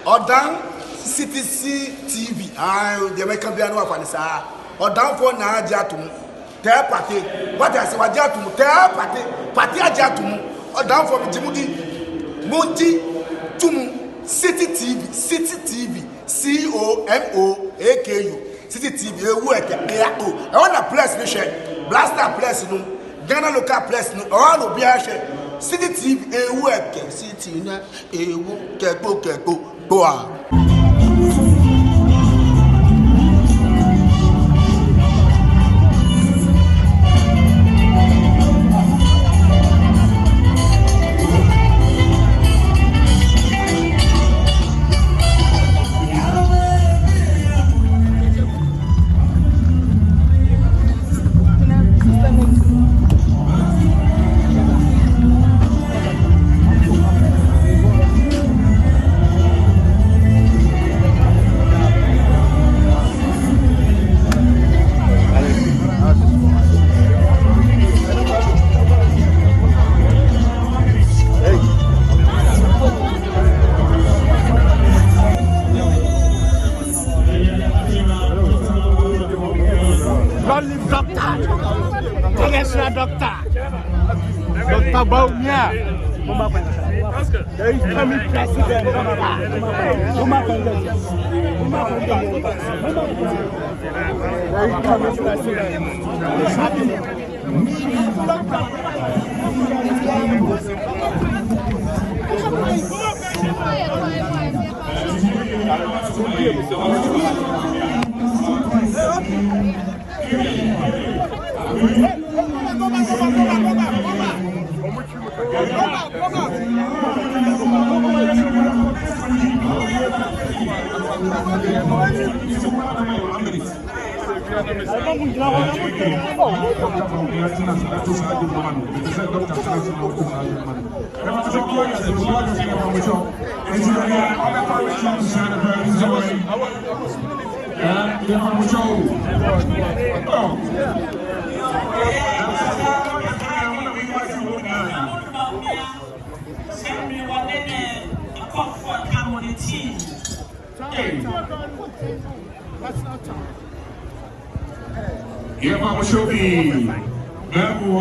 Odan CTC TV. The American piano of Anissa. Odan for na Jatum. Tell party. What I say, what Jatum? Tell party Jatum. Odan for Jimudi. Monty Tumu. City TV. COMOAKU. City TV. I want a place to share. Blaster place no. Ghana local place no. All will be a share. City TV. City na. Keko. Boa. Dr. Baunia. There is coming president.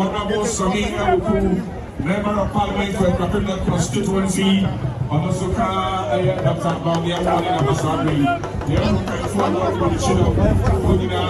Honorable Samina Uku, Member of Parliament for Kapinda Constituency, Onosuka, Dr. Baunia, Ambassador, the African Forward Position of Bloggers,